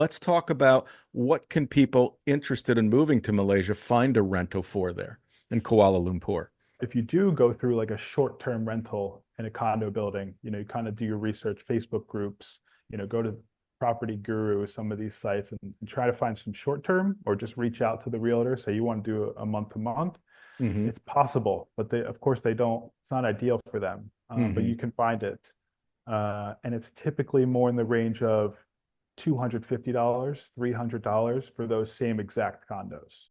Let's talk about what can people interested in moving to Malaysia find a rental for there in Kuala Lumpur. If you do go through like a short-term rental in a condo building, you kind of do your research, Facebook groups, go to Property Guru, some of these sites, and try to find some short-term, or just reach out to the realtor. Say you want to do a month to month. Hmm. It's possible, but of course, they don't. It's not ideal for them, but Hmm. you can find it, and it's typically more in the range of $250, $300 for those same exact condos.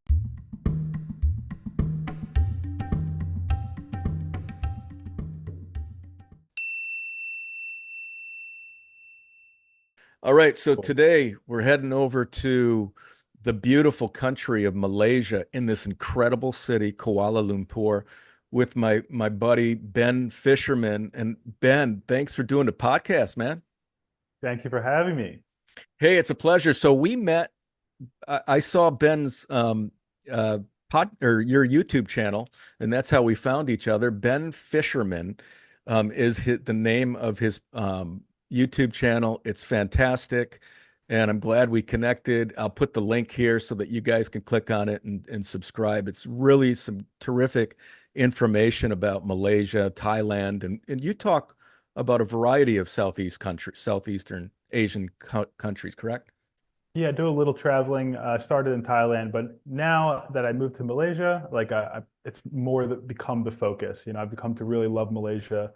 All right, so Cool. today we're heading over to the beautiful country of Malaysia in this incredible city, Kuala Lumpur, with my buddy Ben Fisherman. And Ben, thanks for doing the podcast, man. Thank you for having me. Hey, it's a pleasure. So we met. I saw Ben's uh, pod or your YouTube channel, and that's how we found each other. Ben Fisherman is the name of his YouTube channel. It's fantastic, and I'm glad we connected. I'll put the link here so that you guys can click on it and subscribe. It's really some terrific information about Malaysia, Thailand, and you talk about a variety of Southeastern Asian countries, correct? Yeah, I do a little traveling. Started in Thailand, but now that I moved to Malaysia, like it's more that become the focus. I've become to really love Malaysia.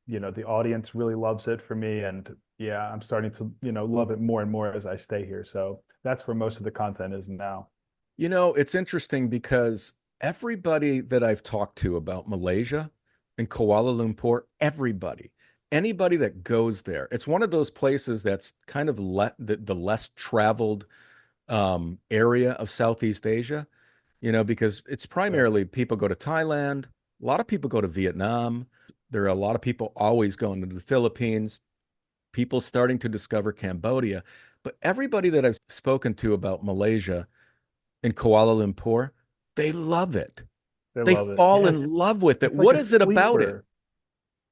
The audience really loves it for me, and yeah, I'm starting to love it more and more as I stay here. So that's where most of the content is now. It's interesting because everybody that I've talked to about Malaysia and Kuala Lumpur, anybody that goes there, it's one of those places that's kind of the less traveled area of Southeast Asia, because it's Sure. primarily people go to Thailand, a lot of people go to Vietnam. There are a lot of people always going to the Philippines, people starting to discover Cambodia. But everybody that I've spoken to about Malaysia, in Kuala Lumpur, they love it. They They love it. fall Yeah, in love with it. it's like What a is it about it? sleeper.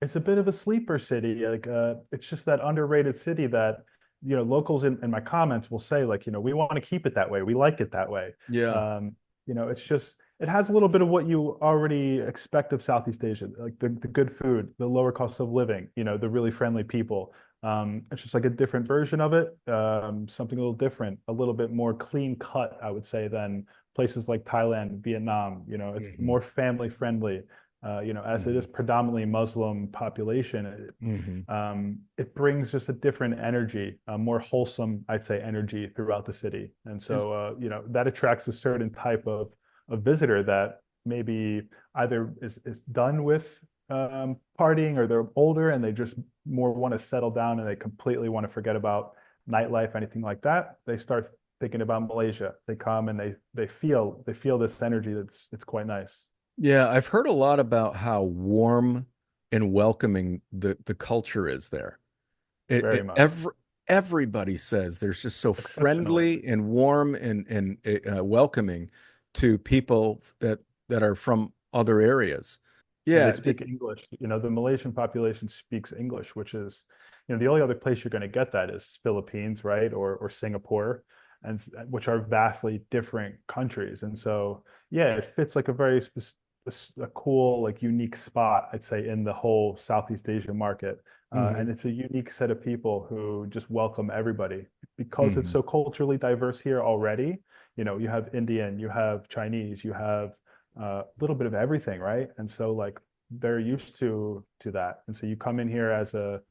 It's a bit of a sleeper city. Like it's just that underrated city that locals in my comments will say like we want to keep it that way. We like it that way. Yeah. Um, it's just it has a little bit of what you already expect of Southeast Asia, like the good food, the lower cost of living, the really friendly people. It's just like a different version of it, something a little different, a little bit more clean cut, I would say, than places like Thailand, Vietnam. It's Hmm. more family friendly, as it Hmm. is predominantly Muslim population, Hmm. it brings just a different energy, a more wholesome, I'd say, energy throughout the city. And And so, that attracts a certain type of visitor that maybe either is done with partying, or they're older and they just more want to settle down and they completely want to forget about nightlife, anything like that. They start thinking about Malaysia. They come and they feel this energy that's it's quite nice. yeah, I've heard a lot about how warm and welcoming the culture is there. Very much. Everybody says there's just so Exceptionally. friendly and warm and welcoming to people that are from other areas. And they Yeah. speak English. The Malaysian population speaks English, which is, the only other place you're going to get that is Philippines, right, or Singapore, and which are vastly different countries. And so, yeah, it fits like a very a cool, like unique spot, I'd say, in the whole Southeast Asia market. And Hmm. it's a unique set of people who just welcome everybody because it's Hmm. so culturally diverse here already. You have Indian, you have Chinese, you have a little bit of everything, right? And so like they're used to that. And so you come in here as a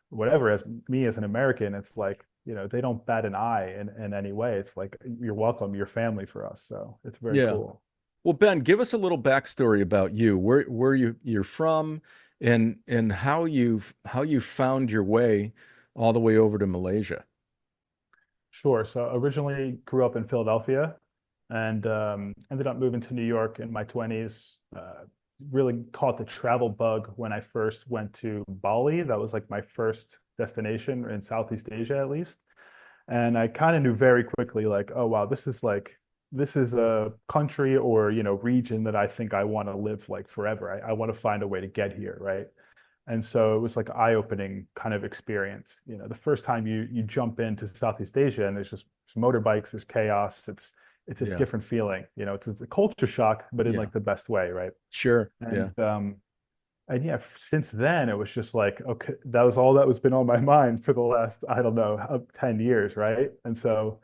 whatever, as me as an American, it's like, they don't bat an eye in any way. It's like you're welcome, you're family for us. So it's very Yeah. cool. Well, Ben, give us a little backstory about you, where you're from, and how you found your way all the way over to Malaysia. Sure. So originally grew up in Philadelphia and ended up moving to New York in my 20s. Really caught the travel bug when I first went to Bali. That was like my first destination in Southeast Asia, at least. And I kind of knew very quickly, like, oh wow, this is a country or region that I think I want to live like forever. I want to find a way to get here, right? And so it was like an eye-opening kind of experience. The first time you jump into Southeast Asia and there's just there's motorbikes, there's chaos. It's a Yeah. different feeling. It's a culture shock, but in Yeah. like the best way, right? Sure. And Yeah. yeah, since then it was just like, okay, that was all that was been on my mind for the last, I don't know, 10 years, right? And so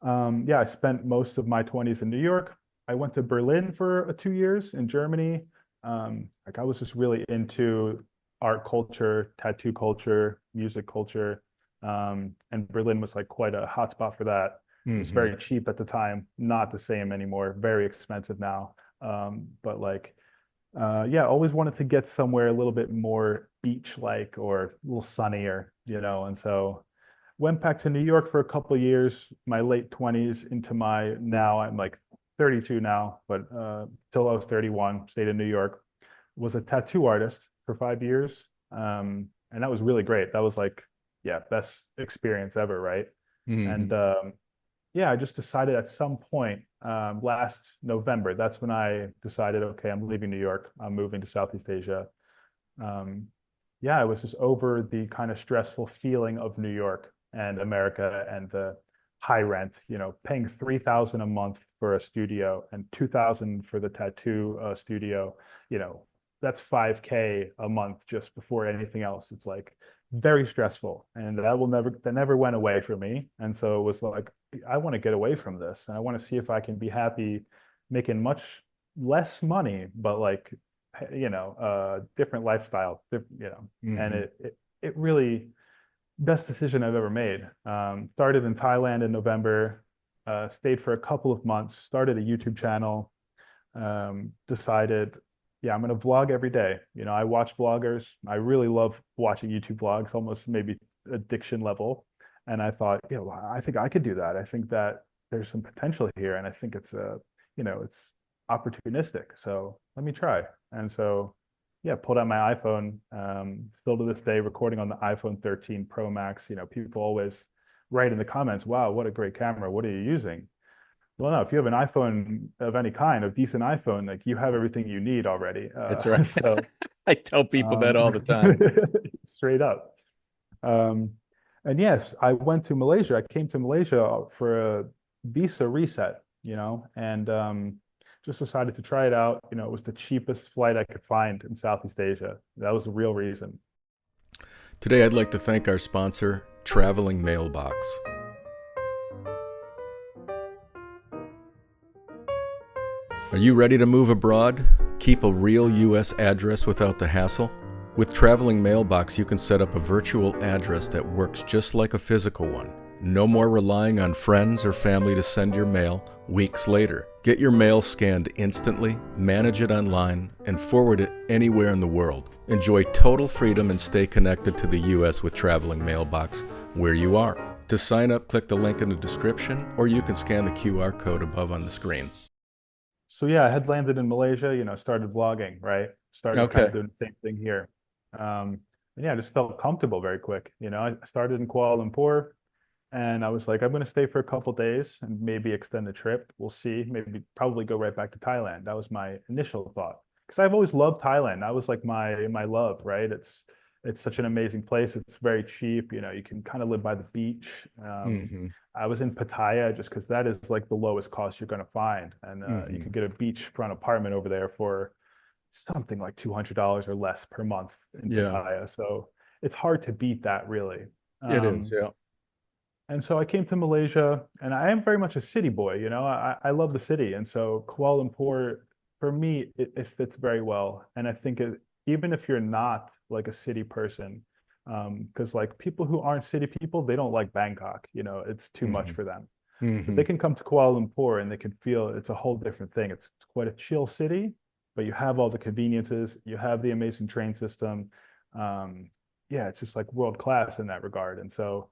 yeah, I spent most of my 20s in New York. I went to Berlin for 2 years in Germany. Like I was just really into art culture, tattoo culture, music culture. And Berlin was like quite a hotspot for that. It was Hmm. very cheap at the time, not the same anymore, very expensive now. But like yeah, always wanted to get somewhere a little bit more beach-like or a little sunnier, and so went back to New York for a couple of years, my late 20s into my now I'm like 32 now, but till I was 31, stayed in New York, was a tattoo artist for 5 years. And that was really great. That was like, yeah, best experience ever, right? And Hmm. yeah, I just decided at some point last November, that's when I decided, okay, I'm leaving New York. I'm moving to Southeast Asia. Um, yeah, I was just over the kind of stressful feeling of New York and America and the high rent, paying 3,000 a month for a studio and 2,000 for the tattoo studio, you know, that's 5K a month just before anything else. It's like very stressful. And that never went away for me. And so it was like, I want to get away from this and I want to see if I can be happy making much less money, but like different lifestyle, and Hmm. it really best decision I've ever made. Started in Thailand in November, stayed for a couple of months, started a YouTube channel, decided, yeah, I'm going to vlog every day. I watch vloggers. I really love watching YouTube vlogs, almost maybe addiction level. And I thought, well, I think I could do that. I think that there's some potential here, and I think it's opportunistic. So let me try. And so, yeah, pulled out my iPhone. Still to this day, recording on the iPhone 13 Pro Max. People always write in the comments, "Wow, what a great camera! What are you using?" Well, no, if you have an iPhone of any kind, a decent iPhone, like you have everything you need already. That's right. So I tell people that um, all the time. straight up. Um, and yes, I went to Malaysia. I came to Malaysia for a visa reset, and just decided to try it out. It was the cheapest flight I could find in Southeast Asia. That was the real reason. Today, I'd like to thank our sponsor, Traveling Mailbox. Are you ready to move abroad? Keep a real U.S. address without the hassle? With Traveling Mailbox, you can set up a virtual address that works just like a physical one. No more relying on friends or family to send your mail weeks later. Get your mail scanned instantly, manage it online, and forward it anywhere in the world. Enjoy total freedom and stay connected to the U.S. with Traveling Mailbox where you are. To sign up, click the link in the description, or you can scan the QR code above on the screen. So yeah, I had landed in Malaysia, started vlogging, right? Started kind of Okay. doing the same thing here. And yeah, I just felt comfortable very quick. I started in Kuala Lumpur and I was like, I'm going to stay for a couple days and maybe extend the trip. We'll see. Maybe probably go right back to Thailand. That was my initial thought. Because I've always loved Thailand. That was like my love, right? It's such an amazing place. It's very cheap. You can kind of live by the beach. Mm-hmm. I was in Pattaya just because that is like the lowest cost you're going to find, and you Mm-hmm. could get a beachfront apartment over there for something like $200 or less per month in Yeah, Pattaya. So it's hard to beat that, really. it is. Um, Yeah. and so I came to Malaysia, and I am very much a city boy. I love the city, and so Kuala Lumpur, for me, it fits very well. And I think even if you're not like a city person, because like people who aren't city people, they don't like Bangkok. It's too much Mm-hmm. for them. But Mm-hmm. they can come to Kuala Lumpur and they can feel it's a whole different thing. It's quite a chill city, but you have all the conveniences, you have the amazing train system. Um, yeah, it's just like world class in that regard. And so,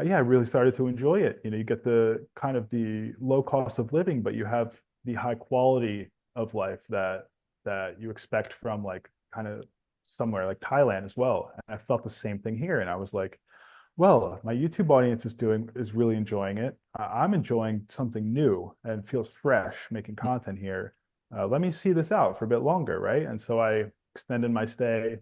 yeah, I really started to enjoy it. You get the kind of the low cost of living, but you have the high quality of life that you expect from like kind of somewhere like Thailand as well. And I felt the same thing here. And I was like, well, my YouTube audience is really enjoying it. I'm enjoying something new and feels fresh making content here. Let me see this out for a bit longer, right? And so I extended my stay,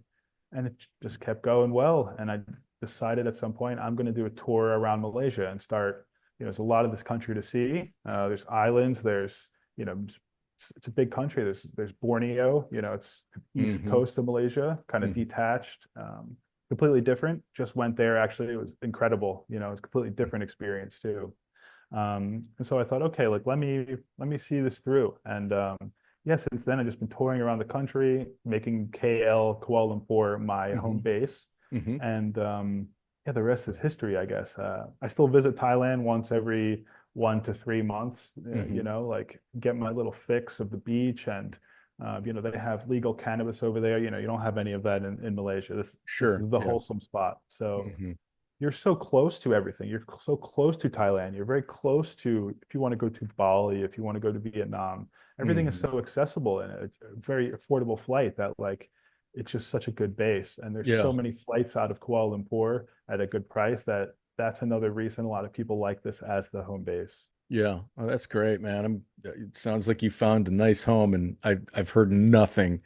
and it just kept going well. And I decided at some point I'm going to do a tour around Malaysia and start there's a lot of this country to see. There's islands. There's it's a big country. There's Borneo. It's east Hmm. coast of Malaysia, kind of Hmm. detached, completely different. Just went there actually. It was incredible. It's a completely different experience too. And so I thought, okay, like let me see this through. And yeah, since then I've just been touring around the country, making KL, Kuala Lumpur my home Hmm. base. Hmm. And yeah, the rest is history, I guess. I still visit Thailand once every 1 to 3 months, Hmm. like get my little fix of the beach. And they have legal cannabis over there. You don't have any of that in Malaysia. This Sure. is the Yeah. wholesome spot. So Hmm. you're so close to everything. You're so close to Thailand. You're very close to, if you want to go to Bali, if you want to go to Vietnam, everything is Hmm. so accessible and a very affordable flight that like it's just such a good base. And there's Yeah. so many flights out of Kuala Lumpur at a good price that that's another reason a lot of people like this as the home base. Yeah. Oh, that's great, man. It sounds like you found a nice home, and I've heard nothing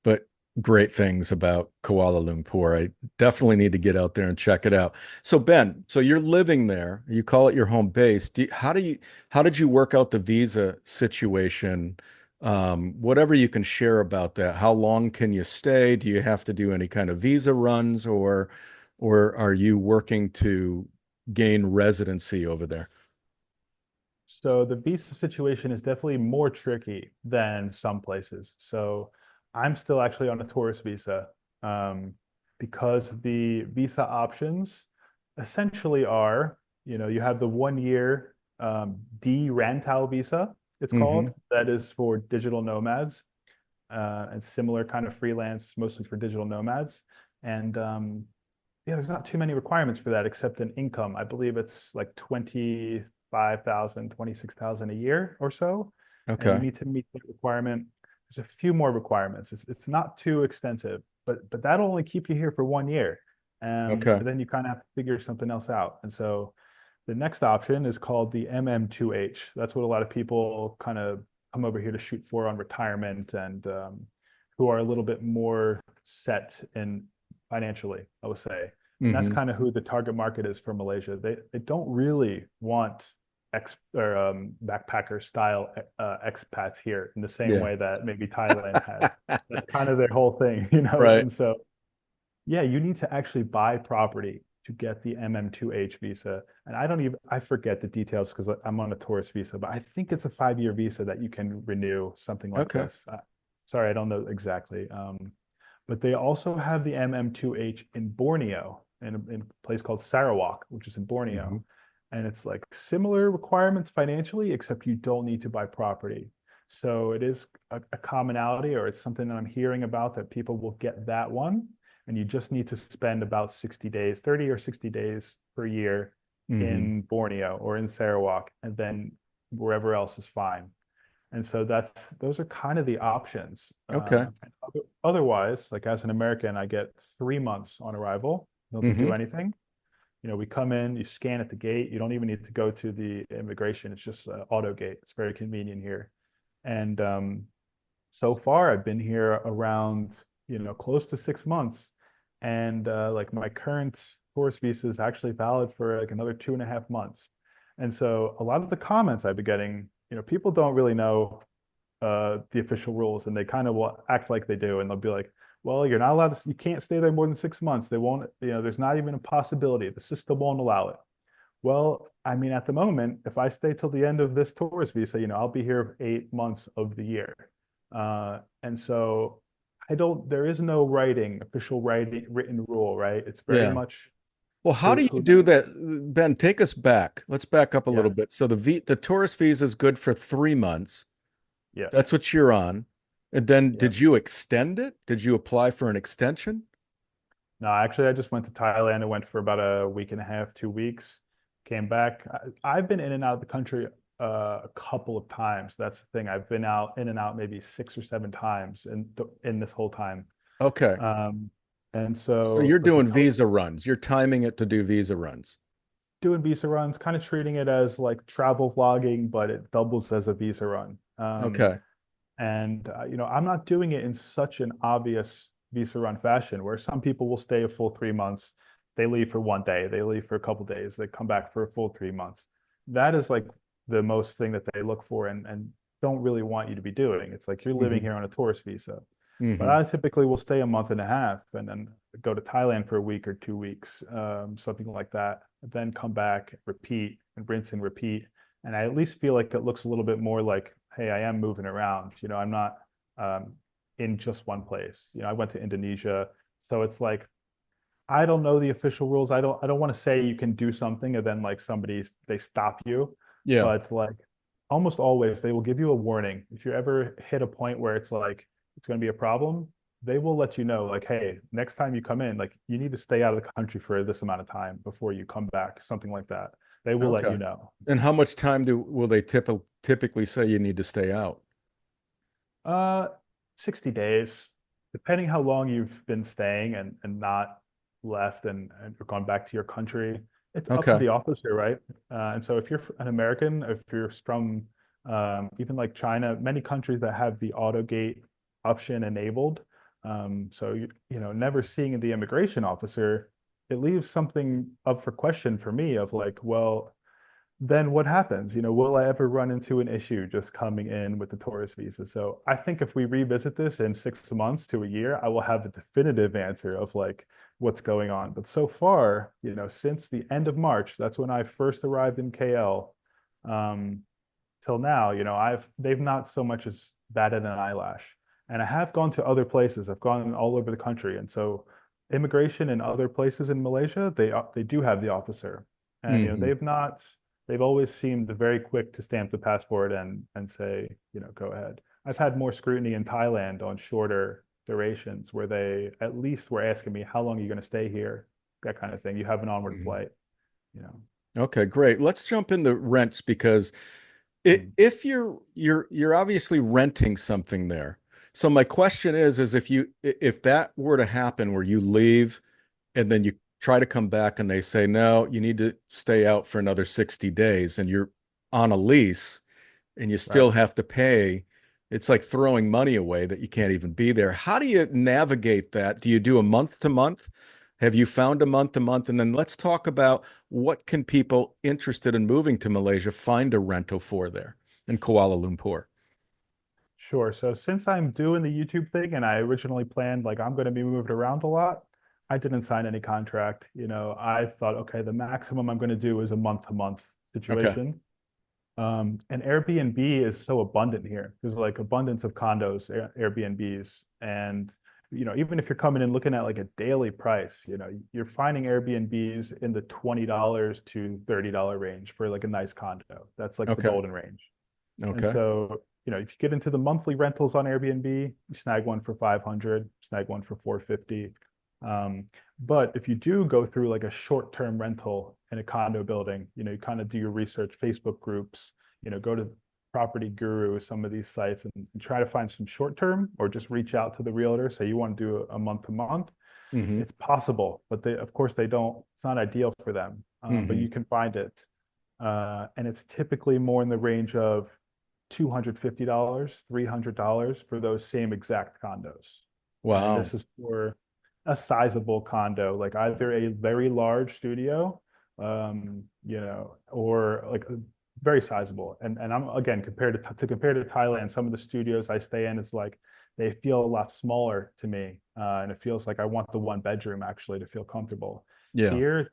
but great things about Kuala Lumpur. I definitely need to get out there and check it out. So Ben, so you're living there. You call it your home base. How did you work out the visa situation? Whatever you can share about that. How long can you stay? Do you have to do any kind of visa runs, or are you working to gain residency over there? So the visa situation is definitely more tricky than some places. So I'm still actually on a tourist visa um, because the visa options essentially are, you have the 1 year D-Rantau visa, it's Hmm. called, that is for digital nomads and similar kind of freelance, mostly for digital nomads. And yeah, there's not too many requirements for that except an income. I believe it's like 25,000, 26,000 a year or so. And you Okay. need to meet the requirement. There's a few more requirements. It's not too extensive, but that'll only keep you here for 1 year. Okay. And then you kind of have to figure something else out. And so the next option is called the MM2H. That's what a lot of people kind of come over here to shoot for on retirement and who are a little bit more set in financially, I would say. And that's Hmm. kind of who the target market is for Malaysia. They don't really want backpacker style expats here in the same Yeah. way that maybe Thailand has. That's kind of their whole thing, Right. And so yeah, you need to actually buy property to get the MM2H visa. And I forget the details because I'm on a tourist visa, but I think it's a 5 year visa that you can renew, something like Okay. this. Sorry, I don't know exactly. But they also have the MM2H in Borneo, in a place called Sarawak, which is in Hmm. Borneo. And it's like similar requirements financially, except you don't need to buy property. So it is a commonality, or it's something that I'm hearing about that people will get that one and you just need to spend about 60 days, 30 or 60 days per year Hmm. in Borneo or in Sarawak, and then wherever else is fine. And so those are kind of the options. Okay. Otherwise, like as an American, I get 3 months on arrival. Don't have to do Hmm. anything. We come in, you scan at the gate. You don't even need to go to the immigration. It's just auto gate. It's very convenient here. And so far I've been here around, close to 6 months. And like my current tourist visa is actually valid for like another 2.5 months. And so a lot of the comments I've been getting, people don't really know the official rules and they kind of will act like they do. And they'll be like, well, you're not allowed to, you can't stay there more than 6 months. They won't, there's not even a possibility. The system won't allow it. Well, I mean, at the moment, if I stay till the end of this tourist visa, I'll be here 8 months of the year. And so there is no official written rule, right? It's very Yeah. much Well, how do you who do that? Ben, take us back. Let's back up a little yeah, bit. So the tourist visa is good for 3 months. yes, That's what you're on. And then yeah. did you extend it? Did you apply for an extension? No, actually, I just went to Thailand. I went for about a week and a half, 2 weeks, came back. I've been in and out of the country a couple of times. That's the thing. I've been out in and out maybe 6 or 7 times in this whole time. Okay. Um, and So so you're like the doing visa runs. You're timing it to do visa runs. doing visa runs, kind of treating it as like travel vlogging, but it doubles as a visa run. Okay. And I'm not doing it in such an obvious visa run fashion where some people will stay a full 3 months. They leave for one day, they leave for a couple days, they come back for a full 3 months. that is like the most thing that they look for and don't really want you to be doing. It's like you're living Hmm. here on a tourist visa. But Hmm. I typically will stay a month and a half and then go to Thailand for a week or 2 weeks, something like that. Then come back, repeat, and rinse and repeat. And I at least feel like it looks a little bit more like, hey, I am moving around. I'm not um, in just one place. I went to Indonesia, so it's like I don't know the official rules. I don't want to say you can do something and then like they stop you, Yeah. but like almost always they will give you a warning. If you ever hit a point where it's like it's going to be a problem, they will let you know like, hey, next time you come in, like you need to stay out of the country for this amount of time before you come back, something like that. They will let you Okay. know. And how much time do will they typically say you need to stay out? Uh, 60 days, depending how long you've been staying and not left and gone back to your country. It's up to Okay. the officer, right? And so if you're an American, if you're from even like China, many countries that have the auto gate option enabled, so never seeing the immigration officer, it leaves something up for question for me of like, well, then what happens? Will I ever run into an issue just coming in with the tourist visa? So I think if we revisit this in 6 months to a year, I will have a definitive answer of like what's going on. But so far, since the end of March, that's when I first arrived in KL, um, till now, they've not so much as batted an eyelash. And I have gone to other places. I've gone all over the country, and so immigration in other places in Malaysia, they do have the officer, and Hmm. they've always seemed very quick to stamp the passport and say, go ahead. I've had more scrutiny in Thailand on shorter durations where they at least were asking me, how long are you going to stay here? That kind of thing. You have an onward Hmm. flight, you know. Okay, great. Let's jump into rents because Mm, if you're obviously renting something there. So my question is if that were to happen where you leave and then you try to come back and they say, no, you need to stay out for another 60 days and you're on a lease and you right. still have to pay, it's like throwing money away that you can't even be there. How do you navigate that? Do you do a month to month? Have you found a month to month? And then let's talk about what can people interested in moving to Malaysia find a rental for there in Kuala Lumpur? Sure. So since I'm doing the YouTube thing and I originally planned like I'm going to be moved around a lot, I didn't sign any contract. I thought, okay, the maximum I'm going to do is a month to month Okay. situation. And Airbnb is so abundant here. There's like abundance of condos, Airbnbs, and even if you're coming in looking at like a daily price, you're finding Airbnbs in the $20 to $30 range for like a nice condo. That's like the Okay. golden range. And Okay. so, if you get into the monthly rentals on Airbnb, you snag one for 500, snag one for 450. Um, but if you do go through like a short-term rental in a condo building, you kind of do your research, Facebook groups, go to Property Guru, some of these sites, and try to find some short-term or just reach out to the realtor. Say you want to do a month to month. Hmm. It's possible, but of course, they don't. It's not ideal for them, but Hmm. you can find it, and it's typically more in the range of $250, $300 for those same exact condos. And Wow. this is for a sizable condo, like either a very large studio, or like a very sizable. And I'm again compared to compare to Thailand, some of the studios I stay in, it's like they feel a lot smaller to me, and it feels like I want the one bedroom actually to feel comfortable. Yeah. Here,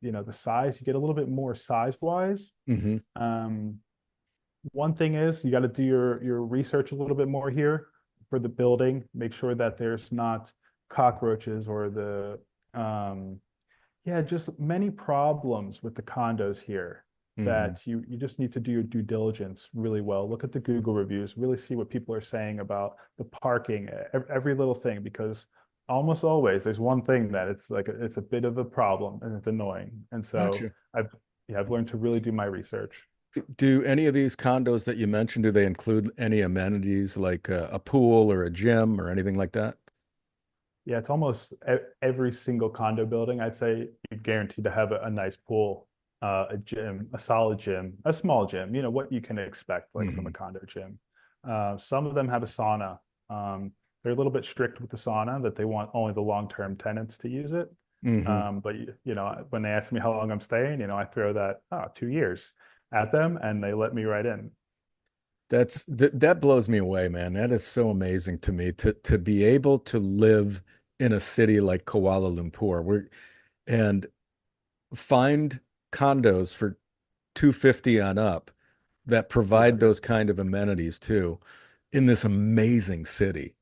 the size you get a little bit more size wise. Hmm. Um, One thing is you got to do your research a little bit more here for the building. Make sure that there's not cockroaches or just many problems with the condos here Hmm. that you just need to do your due diligence really well. Look at the Google reviews, really see what people are saying about the parking, every little thing, because almost always there's one thing that it's a bit of a problem and it's annoying. And so Gotcha. I've learned to really do my research. Do any of these condos that you mentioned, do they include any amenities like a pool or a gym or anything like that? Yeah, it's almost every single condo building. I'd say you're guaranteed to have a nice pool, a gym, a solid gym, a small gym. What you can expect like from a Hmm. condo gym. Some of them have a sauna. They're a little bit strict with the sauna that they want only the long-term tenants to use it. Hmm. But when they ask me how long I'm staying, I throw that 2 years. at them, and they let me right in. That blows me away, man. That is so amazing to me to be able to live in a city like Kuala Lumpur where and find condos for 250 on up that Yeah, provide those kind of amenities too in this amazing city.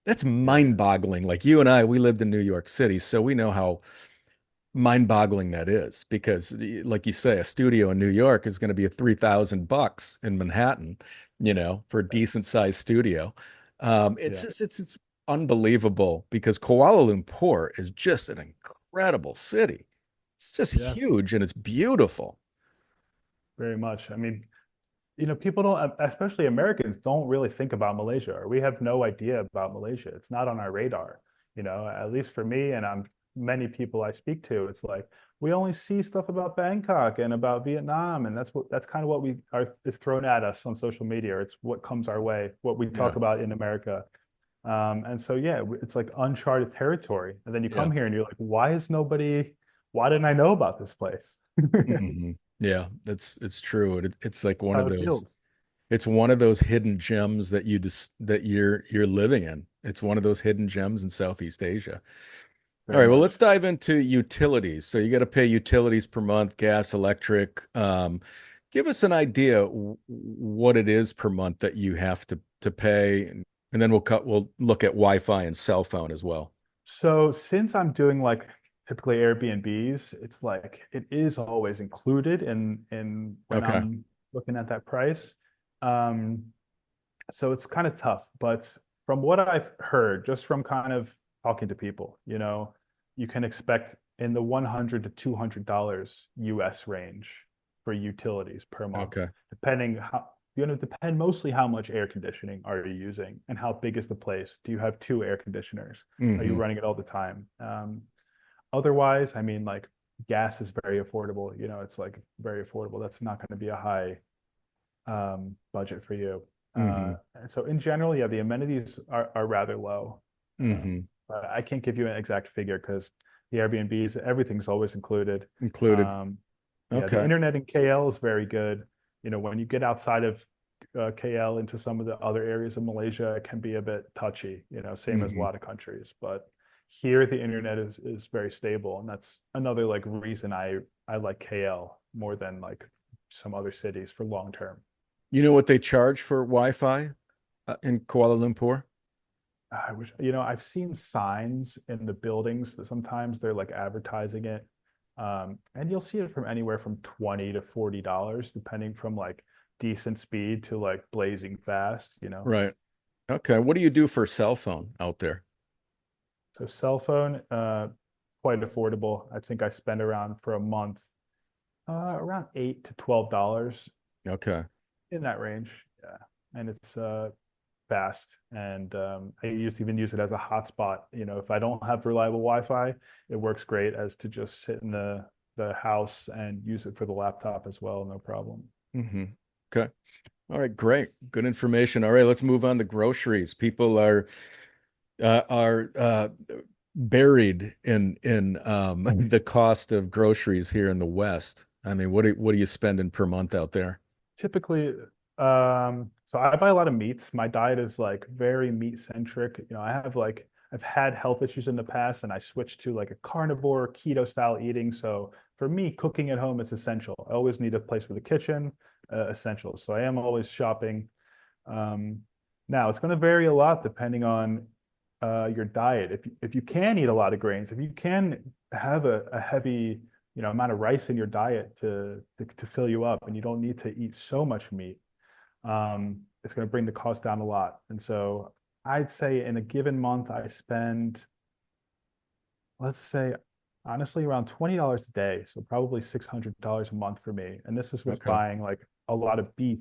That's yeah, mind-boggling. Like you and I, we lived in New York City, so we know how mind-boggling that is because like you say, a studio in New York is going to be a 3,000 bucks in Manhattan, for a decent sized studio. It's yeah, just it's unbelievable because Kuala Lumpur is just an incredible city. It's just yeah, huge and it's beautiful. very much. I mean, people don't, especially Americans, don't really think about Malaysia, or we have no idea about Malaysia. It's not on our radar, at least for me and many people I speak to. It's like we only see stuff about Bangkok and about Vietnam, and that's kind of what we are is thrown at us on social media. It's what comes our way, what we Yeah. talk about in America. And so yeah, it's like uncharted territory. And then you Yeah. come here and you're like, why didn't I know about this place? Hmm. Yeah, it's true. It's like one How of it those feels. it's one of those hidden gems that you're living in. It's one of those hidden gems in Southeast Asia. All Very right, well, much. let's dive into utilities. So you got to pay utilities per month, gas, electric. Give us an idea what it is per month that you have to pay, and then we'll look at Wi-Fi and cell phone as well. So since I'm doing like typically Airbnbs, it's like it is always included in when Okay. I'm looking at that price. Um, so it's kind of tough, but from what I've heard, just from kind of talking to people, you can expect in the 100 to $200 US range for utilities per month, Okay. depending how going to depend mostly how much air conditioning are you using and how big is the place. Do you have two air conditioners? Are you Hmm. running it all the time? Otherwise, I mean, like gas is very affordable. It's like very affordable. That's not going to be a high budget for you. Hmm. And so in general, yeah, the amenities are rather low. Hmm. But I can't give you an exact figure because the Airbnbs, everything's always included. Included. Um, yeah, the Okay. internet in KL is very good. When you get outside of KL into some of the other areas of Malaysia, it can be a bit touchy, same as a Hmm. lot of countries. But here, the internet is very stable, and that's another like reason I like KL more than like some other cities for long term. You know what they charge for Wi-Fi in Kuala Lumpur? I wish, I've seen signs in the buildings that sometimes they're like advertising it. And you'll see it from anywhere from 20 to $40, depending from like decent speed to like blazing fast. Right. Okay. What do you do for cell phone out there? So cell phone, quite affordable. I think I spend around for a month, around $8 to $12 Okay. in that range. Yeah. And it's fast. And I even use it as a hotspot. If I don't have reliable Wi-Fi, it works great as to just sit in the house and use it for the laptop as well, no problem. Hmm. Okay. All right, great. Good information. All right, let's move on to groceries. People are buried in the cost of groceries here in the West. I mean, what are you spending per month out there? Typically, so I buy a lot of meats. My diet is like very meat centric. I've had health issues in the past and I switched to like a carnivore keto style eating. So for me, cooking at home is essential. I always need a place for the kitchen, essential. So I am always shopping. Um, Now it's going to vary a lot depending on your diet. If you can eat a lot of grains, if you can have a heavy amount of rice in your diet to fill you up, and you don't need to eat so much meat, it's going to bring the cost down a lot. And so I'd say in a given month, I spend, let's say, honestly, around $20 a day. So probably $600 a month for me. And this is with Okay. buying like a lot of beef,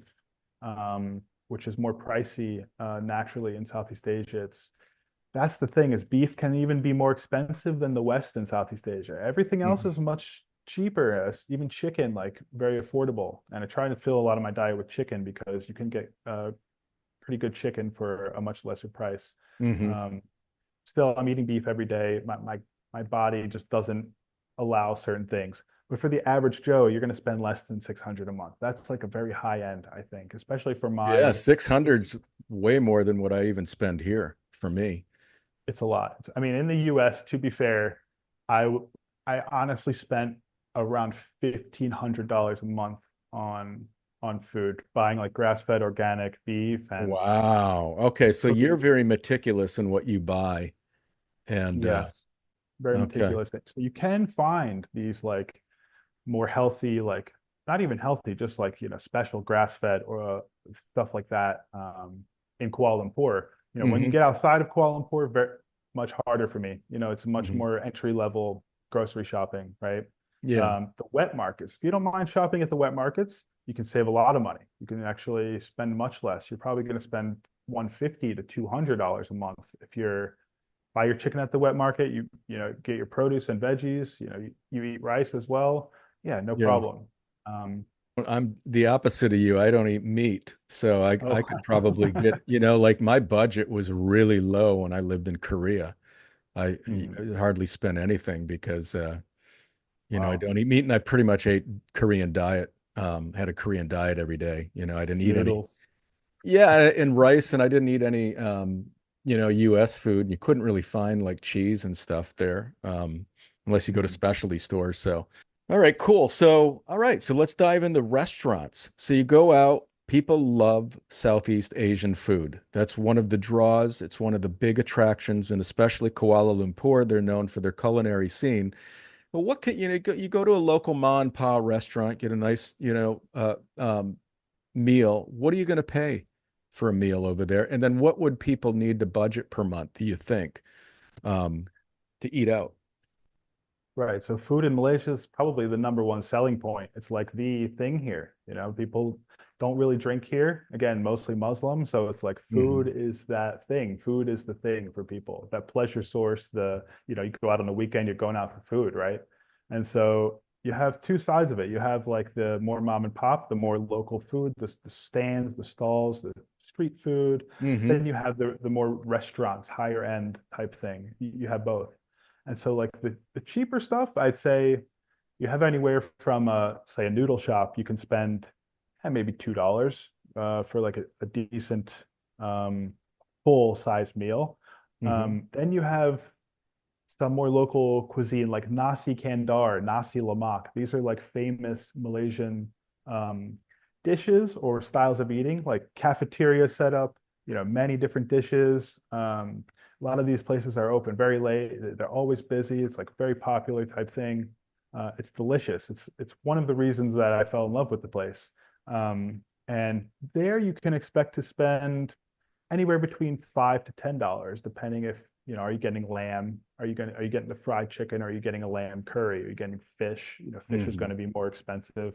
which is more pricey naturally in Southeast Asia. That's the thing is beef can even be more expensive than the West in Southeast Asia. Everything else Hmm. is much cheaper, even chicken, like very affordable. And I try to fill a lot of my diet with chicken because you can get pretty good chicken for a much lesser price. Hmm. Um, Still, I'm eating beef every day. My body just doesn't allow certain things. But for the average Joe, you're going to spend less than 600 a month. That's like a very high end, I think, especially for Yeah, my, 600's way more than what I even spend here for me. it's a lot. I mean, in the US, to be fair, I I honestly spent around $1,500 a month on on food, buying like grass-fed organic beef and Wow. Okay, so you're cooking. very meticulous in what you buy. And Yes, very okay. meticulous. So you can find these like more healthy, like not even healthy, just like special grass-fed or stuff like that in Kuala Lumpur. When you Hmm. get outside of Kuala Lumpur, very much harder for me. It's much Hmm. more entry-level grocery shopping, right? Yeah. The wet markets. If you don't mind shopping at the wet markets, you can save a lot of money. You can actually spend much less. You're probably going to spend 150 to $200 a month if you're buy your chicken at the wet market. Get your produce and veggies. You eat rice as well. Yeah, no Yeah. problem. Um, I'm the opposite of you. I don't eat meat. So I oh, could probably get, like my budget was really low when I lived in Korea. I hmm, hardly spent anything because I wow, don't eat meat and I pretty much ate Korean diet. Had a Korean diet every day. I didn't eat any. noodles. Yeah, and rice, and I didn't eat any, U.S. food. You couldn't really find like cheese and stuff there, unless you go to Hmm. specialty stores. So, all right, cool. So, all right, so let's dive into restaurants. So you go out. People love Southeast Asian food. That's one of the draws. It's one of the big attractions, and especially Kuala Lumpur, they're known for their culinary scene. But what can you go to a local ma and pa restaurant, get a nice, meal. What are you going to pay for a meal over there? And then what would people need to budget per month, do you think, um, to eat out? Right. So food in Malaysia is probably the number one selling point. It's like the thing here. People don't really drink here. Again, mostly Muslim. So it's like food Hmm. is that thing. Food is the thing for people. That pleasure source, you go out on the weekend, you're going out for food, right? And so you have two sides of it. You have like the more mom and pop, the more local food, the stands, the stalls, the street food. Hmm. Then you have the more restaurants, higher end type thing. You have both. And so like the cheaper stuff, I'd say you have anywhere from say a noodle shop, you can spend maybe $2 for like a decent um, full size meal. Hmm. Then you have some more local cuisine like nasi kandar, nasi lemak. These are like famous Malaysian um, dishes or styles of eating, like cafeteria setup, many different dishes. A lot of these places are open very late. They're always busy. It's like very popular type thing. It's delicious. It's one of the reasons that I fell in love with the place. And there you can expect to spend anywhere between $5 to $10, depending if are you getting lamb? Are you getting the fried chicken? Are you getting a lamb curry? Are you getting fish? Fish is going Hmm. to be more expensive.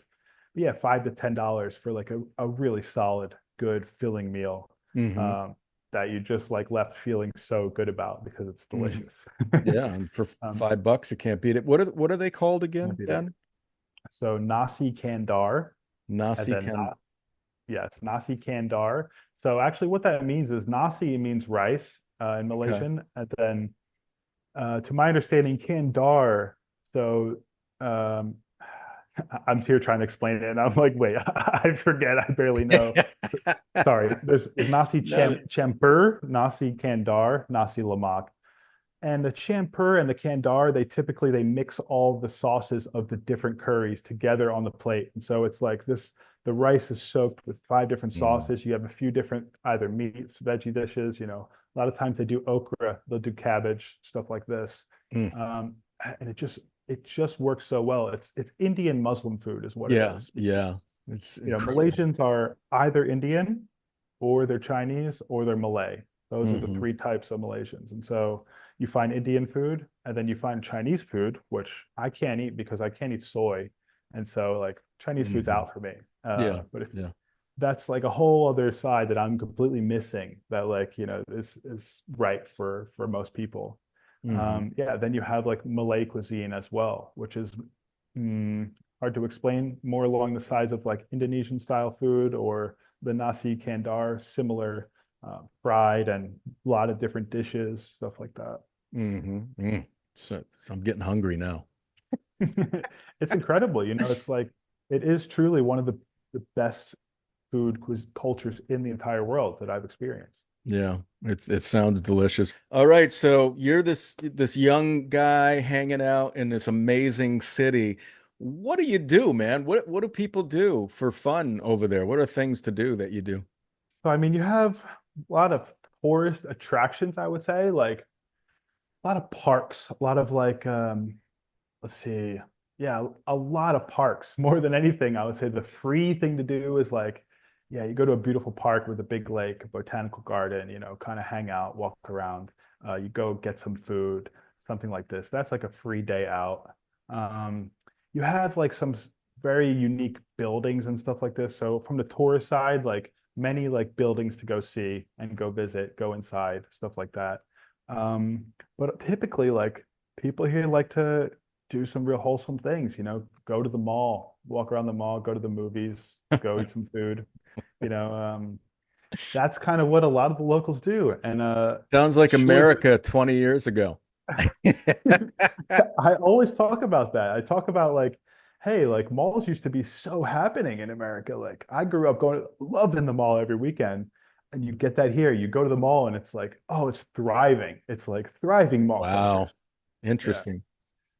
But yeah, $5 to $10 for like a really solid, good, filling meal Hmm. um, that you just like left feeling so good about because it's Hmm. delicious. Yeah, and for um, $5, you can't beat it. What are they called can't again, beat it. Ben? So nasi kandar, and Nasi then can. yes, nasi kandar. So actually, what that means is nasi means rice in Okay. Malaysian, and then to my understanding, Kandar. So um, I'm here trying to explain it, and I'm like, wait, I forget. I barely know. Sorry. There's nasi No. champur, nasi kandar, nasi lemak. And the champur and the kandar, they mix all the sauces of the different curries together on the plate. And so it's like this, the rice is soaked with five different Mm. sauces. You have a few different either meats, veggie dishes, a lot of times they do okra, they'll do cabbage, stuff like this. Mm. Um, and it just works so well. It's Indian Muslim food is what it Yeah, is. yeah. It's incredible. Malaysians are either Indian or they're Chinese or they're Malay. Those are the Hmm. three types of Malaysians. And so you find Indian food and then you find Chinese food, which I can't eat because I can't eat soy. And so like Chinese food's Hmm. out for me. Yeah, But if yeah. that's like a whole other side that I'm completely missing that like, is right for most people. Hmm. Yeah, then you have like Malay cuisine as well, which is mm, hard to explain, more along the sides of like Indonesian style food or the nasi kandar, similar fried and a lot of different dishes, stuff like that. Hmm. Mm. So I'm getting hungry now. It's incredible. It's like it is truly one of the best cultures in the entire world that I've experienced. Yeah, it sounds delicious. All right, so you're this young guy hanging out in this amazing city. What do you do, man? What do people do for fun over there? What are things to do that you do? So I mean, you have a lot of tourist attractions, I would say, like a lot of parks, a lot of like let's see. Yeah, a lot of parks. More than anything, I would say the free thing to do is like, yeah, you go to a beautiful park with a big lake, a botanical garden, kind of hang out, walk around. You go get some food, something like this. That's like a free day out. Um, you have like some very unique buildings and stuff like this. So from the tourist side, like many like buildings to go see and go visit, go inside, stuff like that. But typically, like people here like to do some real wholesome things, go to the mall, walk around the mall, go to the movies, go eat some food, you know, um, that's kind of what a lot of the locals do. And Sounds like shores, America 20 years ago. I always talk about that. I talk about like, hey, like malls used to be so happening in America. Like I grew up loving the mall every weekend. And you get that here. You go to the mall and it's like, oh, it's thriving. It's like thriving mall Wow. culture. Yeah. Interesting.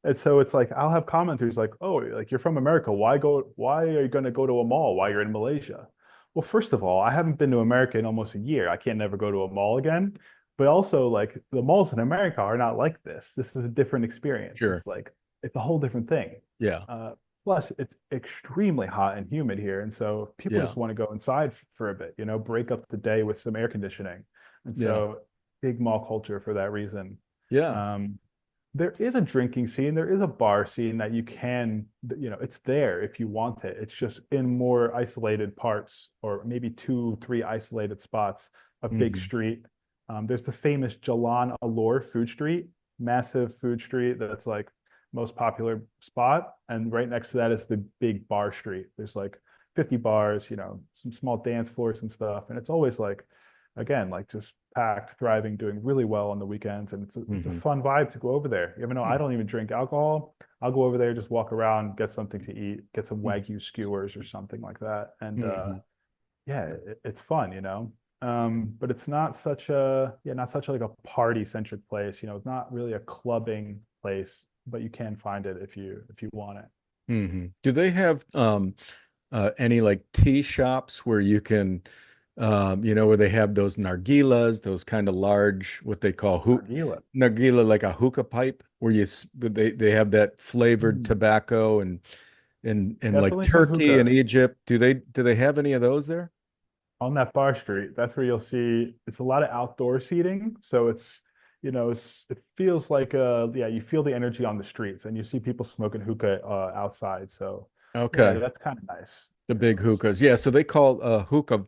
And so it's like I'll have commenters like, "Oh, like you're from America. Why are you going to go to a mall while you're in Malaysia?" Well, first of all, I haven't been to America in almost a year. I can't never go to a mall again. But also, like the malls in America are not like this. This is a different experience. Sure. It's like it's a whole different thing. Yeah. Uh, Plus, it's extremely hot and humid here, and so people Yeah. just want to go inside for a bit, break up the day with some air conditioning. And Yeah. so, big mall culture for that reason. Yeah. Um, there is a drinking scene, there is a bar scene that you can, it's there if you want it. It's just in more isolated parts, or maybe two, three isolated spots, a big Hmm. street. There's the famous Jalan Alor food street, massive food street that's like most popular spot. And right next to that is the big bar street. There's like 50 bars, some small dance floors and stuff. And it's always like, again, like just packed, thriving, doing really well on the weekends. And it's a Hmm. fun vibe to go over there. Even though I don't even drink alcohol, I'll go over there, just walk around, get something to eat, get some Wagyu skewers or something like that. And Hmm. yeah, it's fun, but it's not such not such like a party centric place. It's not really a clubbing place, but you can find it if you want it. Hmm. Do they have any like tea shops where you can where they have those nargilas, those kind of large, what they call Nargila. nargila, like a hookah pipe, where they have that flavored Mm. tobacco and like Definitely some Turkey and hookah. Egypt. Do they have any of those there? On that bar street. That's where you'll see it's a lot of outdoor seating. So it feels like yeah, you feel the energy on the streets and you see people smoking hookah outside. So yeah, Okay. that's kind of nice. The You know, big it's hookahs. Yeah, so they call a hookah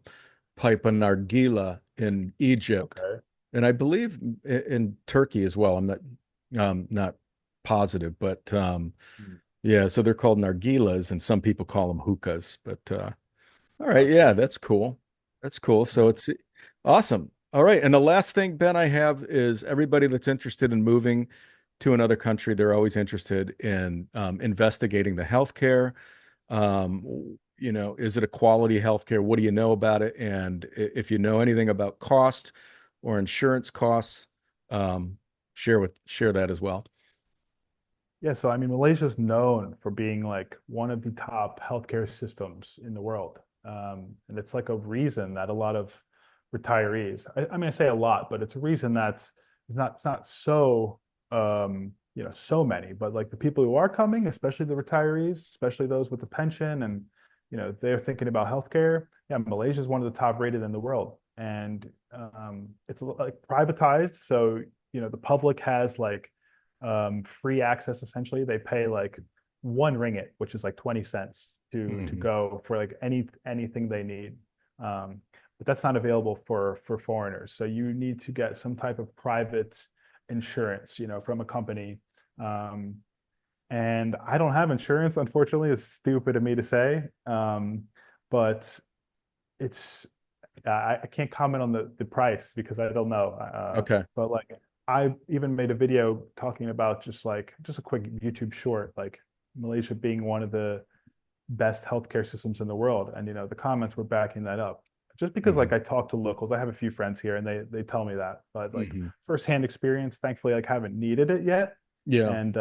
pipe a nargila in Egypt, okay. and I believe in Turkey as well. I'm not positive, but Mm. yeah, so they're called nargilas, and some people call them hookahs. But all right, yeah, Okay. that's cool. That's cool. So Yeah. it's awesome. All right, and the last thing, Ben, I have is everybody that's interested in moving to another country, they're always interested in investigating the healthcare. Is it a quality healthcare? What do you know about it? And if you know anything about cost or insurance costs, um, share that as well. Yeah, so I mean, Malaysia is known for being like one of the top healthcare systems in the world. And it's like a reason that a lot of retirees, I mean, I say a lot, but it's a reason that it's not so, so many, but like the people who are coming, especially the retirees, especially those with the pension and, they're thinking about healthcare. Yeah, Malaysia is one of the top rated in the world. And it's like privatized. So, the public has like, free access essentially. They pay like 1 ringgit, which is like 20 cents to Hmm. go for like anything they need. But that's not available for foreigners. So you need to get some type of private insurance, from a company. Um, and I don't have insurance, unfortunately. It's stupid of me to say. But it's I can't comment on the price because I don't know. Okay. But like I even made a video talking about just a quick YouTube short, like Malaysia being one of the best healthcare systems in the world. And the comments were backing that up. Just because Hmm. like I talk to locals, I have a few friends here and they tell me that. But like Hmm. firsthand experience, thankfully, like haven't needed it yet. Yeah. And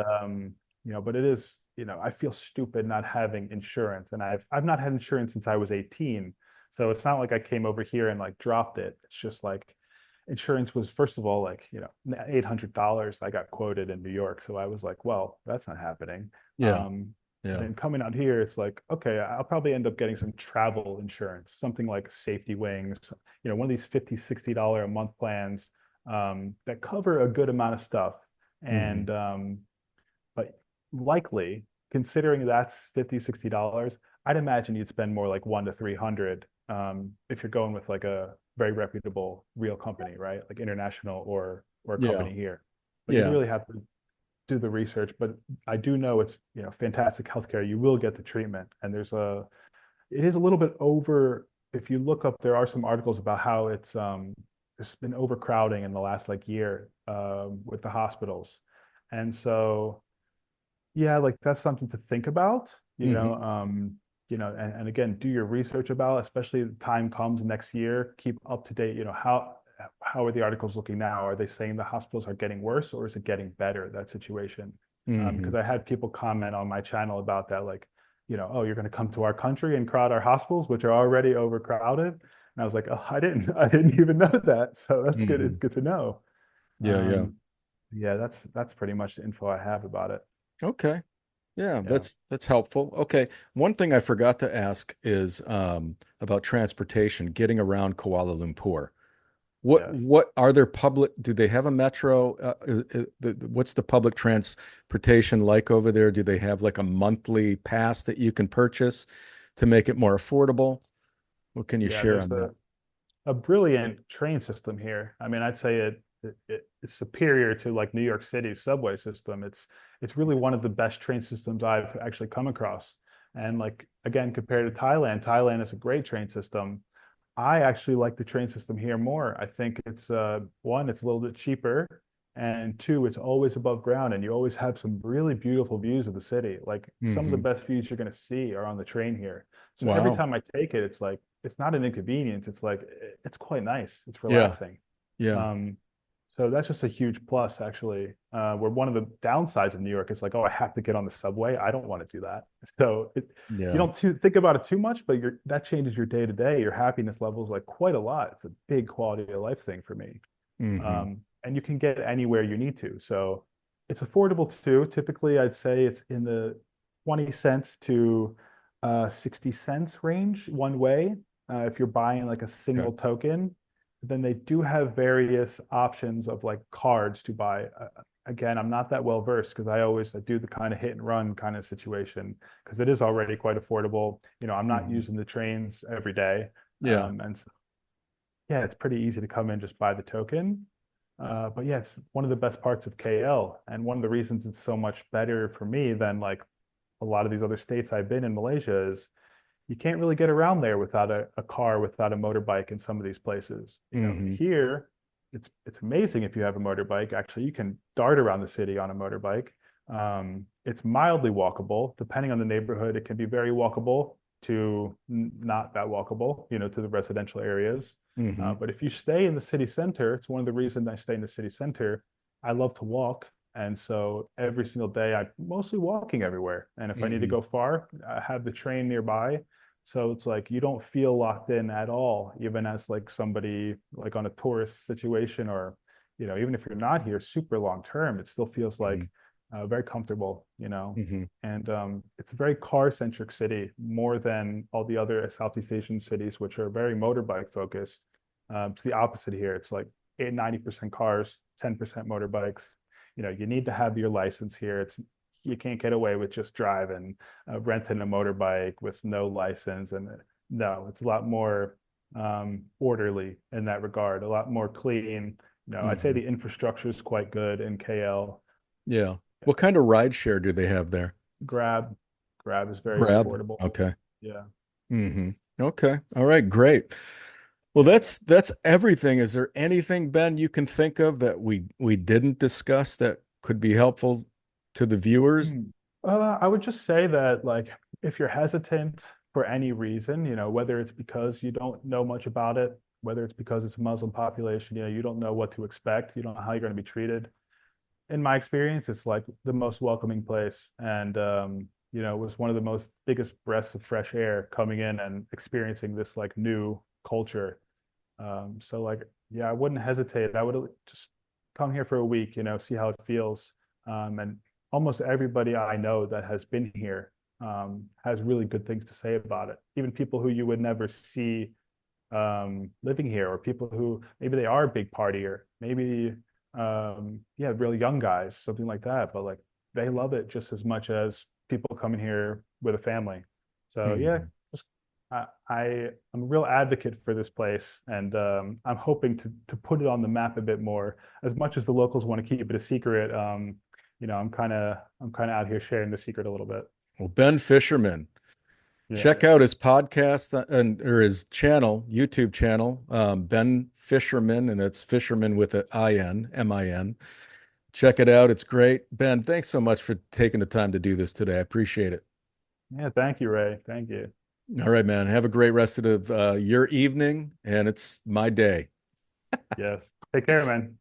but it is, I feel stupid not having insurance. And I've not had insurance since I was 18. So it's not like I came over here and like dropped it. It's just like insurance was first of all like, $800 I got quoted in New York. So I was like, well, that's not happening. Yeah. Um, Yeah. then coming out here, it's like, okay, I'll probably end up getting some travel insurance, something like safety wings, one of these $50, $60 a month plans that cover a good amount of stuff. Hmm. And but likely, considering that's $50, $60, I'd imagine you'd spend more like 1 to 300 if you're going with like a very reputable real company, right? Like international or a Yeah. company here. But you'd Yeah. really have to do the research, but I do know it's fantastic healthcare. You will get the treatment, and it is a little bit over. If you look up, there are some articles about how there's been overcrowding in the last like year with the hospitals, and so yeah, like that's something to think about. Hmm. And again, do your research about, especially the time comes next year. Keep up to date. How are the articles looking now? Are they saying the hospitals are getting worse or is it getting better, that situation? Hmm. Because I had people comment on my channel about that, like, oh, you're going to come to our country and crowd our hospitals, which are already overcrowded. And I was like, oh, I didn't even know that. So that's good. It's Hmm. good to know. Yeah. Yeah. Um, yeah, that's pretty much the info I have about it. Okay. Yeah, Yeah. that's helpful. Okay. One thing I forgot to ask is about transportation, getting around Kuala Lumpur. Yes. What are there public? Do they have a metro? What's the public transportation like over there? Do they have like a monthly pass that you can purchase to make it more affordable? What can you Yeah, share there's on that? a brilliant train system here. I mean, I'd say it's superior to like New York City's subway system. It's really one of the best train systems I've actually come across. And like again, compared to Thailand, Thailand is a great train system. I actually like the train system here more. I think it's one, it's a little bit cheaper, and two, it's always above ground, and you always have some really beautiful views of the city. Like some of the Hmm. best views you're going to see are on the train here. So every Wow. time I take it, it's like it's not an inconvenience. It's like it's quite nice. It's Yeah. relaxing. Yeah. Um, so that's just a huge plus, actually. Where one of the downsides of New York is like, oh, I have to get on the subway. I don't want to do that. So you Yeah. don't think about it too much, but that changes your day to day. Your happiness levels like quite a lot. It's a big quality of life thing for me. Hmm. And you can get anywhere you need to. So it's affordable too. Typically, I'd say it's in the 20 cents to 60 cents range one way. If you're buying like a Okay. single token, then they do have various options of like cards to buy. Again, I'm not that well versed because I do the kind of hit and run kind of situation because it is already quite affordable. I'm not Hmm. using the trains every day. Yeah. And so, yeah, it's pretty easy to come in just buy the token. But yeah, it's one of the best parts of KL. And one of the reasons it's so much better for me than like a lot of these other states I've been in Malaysia is you can't really get around there without a car, without a motorbike in some of these places. Hmm. Here, it's amazing if you have a motorbike. Actually, you can dart around the city on a motorbike. It's mildly walkable. Depending on the neighborhood, it can be very walkable to not that walkable, to the residential areas. Hmm. But if you stay in the city center, it's one of the reasons I stay in the city center. I love to walk. And so every single day, I'm mostly walking everywhere. And if I need to Hmm. go far, I have the train nearby. So it's like you don't feel locked in at all, even as like somebody like on a tourist situation or, even if you're not here super long term, it still feels Hmm. like very comfortable. Hmm. And it's a very car-centric city, more than all the other Southeast Asian cities, which are very motorbike focused. It's the opposite here. It's like 90% cars, 10% motorbikes. You need to have your license here. You can't get away with just driving, renting a motorbike with no license. And no, it's a lot more orderly in that regard, a lot more clean. I'd say Hmm. the infrastructure is quite good in KL. Yeah. What kind of ride share do they have there? Grab, Grab is very Grab. affordable. Okay. Yeah. Hmm. Okay. All right. Great. Well, Yeah. that's everything. Is there anything, Ben, you can think of that we didn't discuss that could be helpful to the viewers? I would just say that, like, if you're hesitant for any reason, whether it's because you don't know much about it, whether it's because it's a Muslim population, you don't know what to expect, you don't know how you're going to be treated. In my experience, it's like the most welcoming place. And, it was one of the most biggest breaths of fresh air coming in and experiencing this like new culture. So like, yeah, I wouldn't hesitate. I would just come here for a week, see how it feels. And almost everybody I know that has been here has really good things to say about it. Even people who you would never see living here, or people who maybe they are a big partier, maybe yeah, really young guys, something like that. But like they love it just as much as people coming here with a family. So yeah, Hmm. just I'm a real advocate for this place, and I'm hoping to put it on the map a bit more. As much as the locals want to keep it a secret, I'm kind of out here sharing the secret a little bit. Well, Ben Fisherman, check Yeah, out his podcast and or his channel, YouTube channel, Ben Fisherman, and it's Fisherman with an I-N, M-I-N. Check it out. It's great. Ben, thanks so much for taking the time to do this today. I appreciate it. yeah. Thank you, Ray. Thank you. All right, man. Have a great rest of your evening, and it's my day. Yes. Take care, man.